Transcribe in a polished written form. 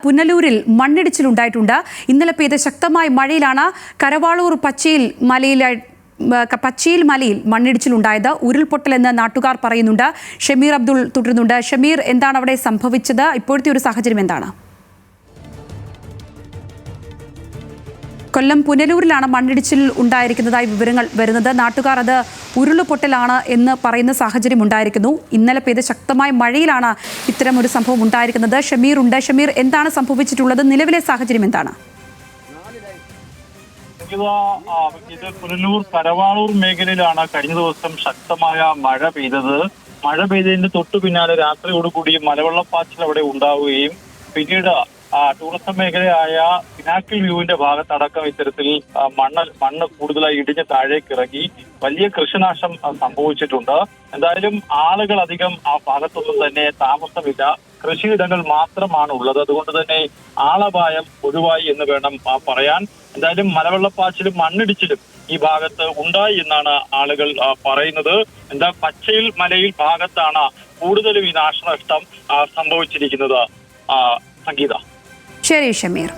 പുനലൂരിൽ മണ്ണിടിച്ചിലുണ്ടായിട്ടുണ്ട്. ഇന്നലെ പെയ്ത ശക്തമായ മഴയിലാണ് കരവാളൂർ പച്ചയിൽ മലയിൽ മണ്ണിടിച്ചിലുണ്ടായത്. ഉരുൾപൊട്ടലെന്ന് നാട്ടുകാർ പറയുന്നുണ്ട്. ഷമീർ അബ്ദുൾ തുടരുന്നുണ്ട്. ഷമീർ, എന്താണ് അവിടെ സംഭവിച്ചത്? ഇപ്പോഴത്തെ ഒരു സാഹചര്യം എന്താണ്? കൊല്ലം പുനലൂരിലാണ് മണ്ണിടിച്ചിൽ ഉണ്ടായിരിക്കുന്നതായി വിവരങ്ങൾ വരുന്നത്. നാട്ടുകാർ അത് ഉരുളുപൊട്ടലാണ് എന്ന് പറയുന്ന സാഹചര്യം ഉണ്ടായിരിക്കുന്നു. ഇന്നലെ പെയ്ത ശക്തമായ മഴയിലാണ് ഇത്തരം ഒരു സംഭവം ഉണ്ടായിരിക്കുന്നത്. ഷമീർ ഉണ്ട്. ഷമീർ, എന്താണ് സംഭവിച്ചിട്ടുള്ളത്? നിലവിലെ സാഹചര്യം എന്താണ്? ഇത് പുനലൂർ കരവാളൂർ മേഖലയിലാണ് കഴിഞ്ഞ ദിവസം ശക്തമായ മഴ പെയ്തത്. മഴ പെയ്തതിന് തൊട്ടു പിന്നാലെ രാത്രിയോടുകൂടി മലവെള്ളപ്പാച്ചിൽ അവിടെ ഉണ്ടാവുകയും പിന്നീട് ടൂറിസം മേഖലയായ പിനാക്കിൾ വ്യൂവിന്റെ ഭാഗത്തടക്കം ഇത്തരത്തിൽ മണ്ണ് കൂടുതലായി ഇടിഞ്ഞ് താഴേക്ക് ഇറങ്ങി വലിയ കൃഷിനാശം സംഭവിച്ചിട്ടുണ്ട്. എന്തായാലും ആളുകൾ അധികം ആ ഭാഗത്തൊന്നും തന്നെ താമസമില്ല, കൃഷിയിടങ്ങൾ മാത്രമാണ് ഉള്ളത്. അതുകൊണ്ട് തന്നെ ആളപായം ഒഴിവായി എന്ന് വേണം പറയാൻ. എന്തായാലും മലവെള്ളപ്പാച്ചിലും മണ്ണിടിച്ചിലും ഈ ഭാഗത്ത് ഉണ്ടായി എന്നാണ് ആളുകൾ പറയുന്നത്. പച്ചയിൽ മലയിൽ ഭാഗത്താണ് കൂടുതലും ഈ നാശനഷ്ടം സംഭവിച്ചിരിക്കുന്നത്. സംഗീത. ശരി ഷമീർ.